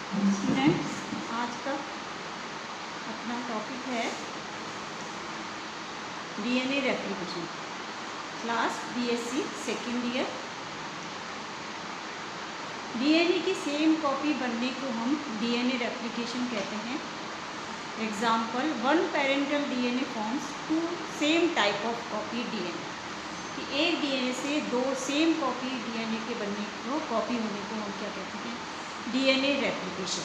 Students, आज का अपना टॉपिक है DNA replication. Class BSc second year. DNA की सेम कॉपी बनने को हम डीएनए रेप्लिकेशन कहते हैं। Example, one parental DNA forms two same type of copy DNA, कि एक डीएनए से दो सेम कॉपी डीएनए के बनने को, कॉपी होने को हम क्या कहते हैं? DNA replication.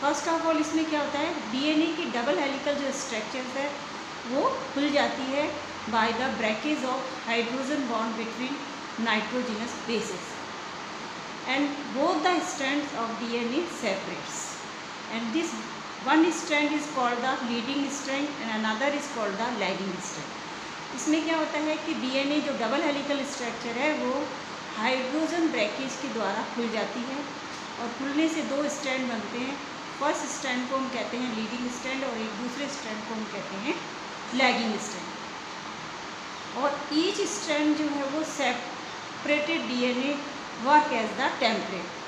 First of all इसमें क्या होता है, डीएनए की डबल हेलिकल जो स्ट्रक्चर्स है वो खुल जाती है by the breakage of hydrogen bond between nitrogenous bases and both the strands of DNA separates and this one strand is called the leading strand and another is called the lagging strand. इसमें क्या होता है कि DNA जो double helical structure है वो hydrogen breakage के द्वारा खुल जाती है और खुलने से दो स्ट्रैंड बनते हैं। फर्स्ट स्ट्रैंड को हम कहते हैं लीडिंग स्ट्रैंड और एक दूसरे स्ट्रैंड को हम कहते हैं लैगिंग स्ट्रैंड। और ईच स्ट्रैंड जो है वो separated DNA work as the template.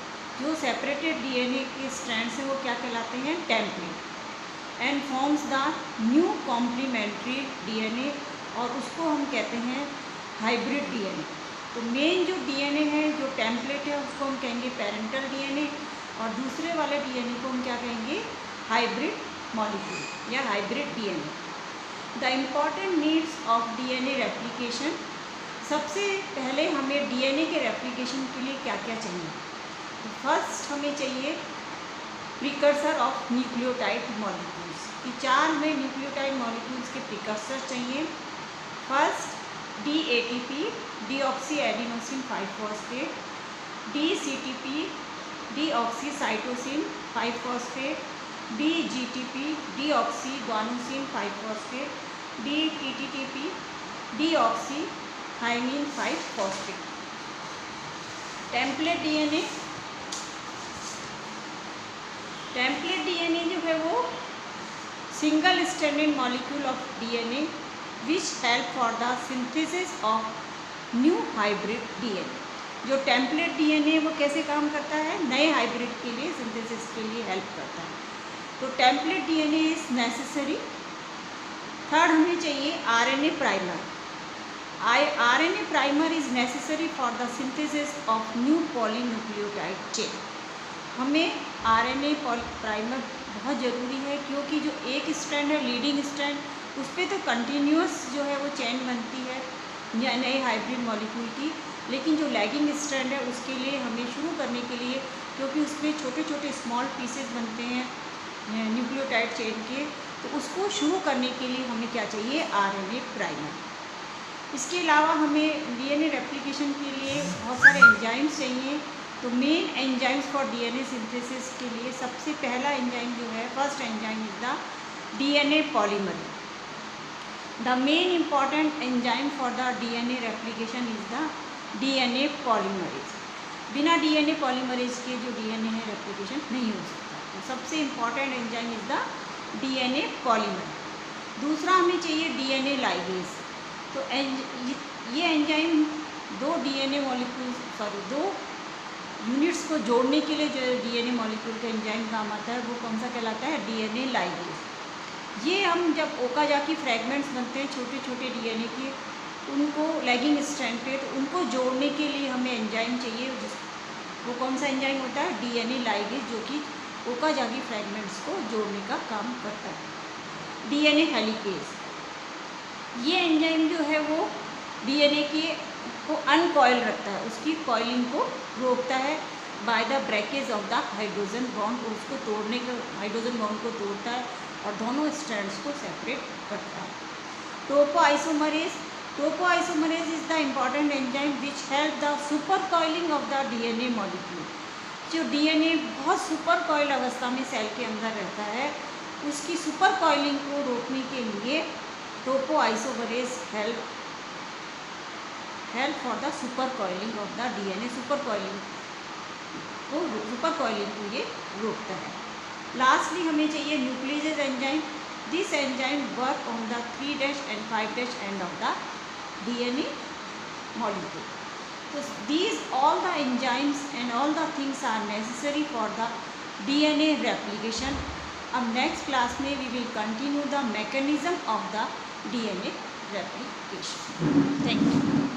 जो सेपरेटेड डीएनए के स्ट्रैंड्स हैं वो क्या कहलाते हैं? Template. And forms the new complementary DNA और उसको हम कहते हैं हाइब्रिड डीएनए। तो मेन जो डीएनए है, जो टेम्पलेट है, उसको हम कहेंगे पेरेंटल डीएनए और दूसरे वाले डीएनए को हम क्या कहेंगे? हाइब्रिड मॉलिक्यूल या hybrid DNA. The important needs of DNA replication. सबसे पहले हमें डीएनए के रेप्लिकेशन के लिए क्या क्या चाहिए? फर्स्ट हमें चाहिए प्रिकर्सर ऑफ न्यूक्लियोटाइड मॉलिक्यूल्स, कि चार हमें न्यूक्लियोटाइड मॉलिक्यूल्स के प्रिकर्सर चाहिए। फर्स्ट DATP, डीऑक्सी एडिनोसिन 5-फॉस्फेट, DCTP, डीऑक्सीसाइटोसिन 5-फॉस्फेट, DGTP, डीऑक्सी ग्वानोसिन 5-फॉस्फेट, DTTP, डीऑक्सी थायमीन 5-फॉस्फेट। Template DNA. टेम्पलेट डीएनए जो है वो single stranded molecule of DNA which help for the synthesis of new hybrid DNA. जो template DNA वो कैसे काम करता है? नए हाइब्रिड के लिए सिंथेसिस के लिए हेल्प करता है। तो template DNA is necessary. Third हमें चाहिए RNA primer. RNA primer is necessary for the synthesis of new polynucleotide chain. हमें आरएनए प्राइमर बहुत ज़रूरी है, क्योंकि जो एक स्ट्रैंड है लीडिंग स्ट्रैंड, उस पर तो कंटिन्यूस जो है वो चेन बनती है या नए हाइब्रिड मॉलिक्यूल की, लेकिन जो लैगिंग स्ट्रैंड है उसके लिए हमें शुरू करने के लिए, क्योंकि उसमें छोटे छोटे स्मॉल पीसेस बनते हैं न्यूक्लियोटाइड चेन के, तो उसको शुरू करने के लिए हमें क्या चाहिए? RNA primer. इसके अलावा हमें डीएनए रेप्लिकेशन के लिए बहुत सारे एंजाइम्स चाहिए। तो main enzymes for DNA synthesis के लिए सबसे पहला एंजाइम जो है, first enzyme is the DNA polymerase. The main important enzyme for the DNA replication is the DNA polymerase. बिना डीएनए पॉलीमरेज के जो डीएनए है रेप्लिकेशन नहीं हो सकता। तो सबसे important enzyme is the DNA polymerase. दूसरा हमें चाहिए डीएनए लाइगेज। तो ये एंजाइम दो डीएनए मॉलिक्यूल दो यूनिट्स को जोड़ने के लिए जो डीएनए मॉलिक्यूल का एंजाइम काम आता है वो कौन सा कहलाता है? DNA ligase. ये हम जब ओकाजाकी फ्रैगमेंट्स बनते हैं छोटे छोटे डीएनए के, उनको लैगिंग स्ट्रैंड पे, तो उनको जोड़ने के लिए हमें एंजाइम चाहिए। वो कौन सा एंजाइम होता है? डीएनए लाइगेज, जो कि ओकाजाकी फ्रैगमेंट्स को जोड़ने का काम करता है। DNA helicase. ये एंजाइम जो है वो डीएनए को अनकॉइल रखता है, उसकी कॉइलिंग को रोकता है by the breakage of the hydrogen bond. उसको तोड़ने के, हाइड्रोजन बॉन्ड को तोड़ता है और दोनों स्ट्रैंड्स को सेपरेट करता है। Topoisomerase. Topoisomerase is the important enzyme which help the super coiling of the DNA molecule. जो डीएनए बहुत सुपर कॉइल अवस्था में सेल के अंदर रहता है, उसकी सुपर कॉइलिंग को रोकने के लिए topoisomerase help for the super coiling of the DNA. Super coiling को ये रोकता है। लास्टली हमें चाहिए nucleus enzyme. This enzyme work on the 3' and 5' end of the DNA molecule. So these all the enzymes and all the things are necessary for the DNA replication. अब next class में we will continue the mechanism of the DNA replication. Thank you.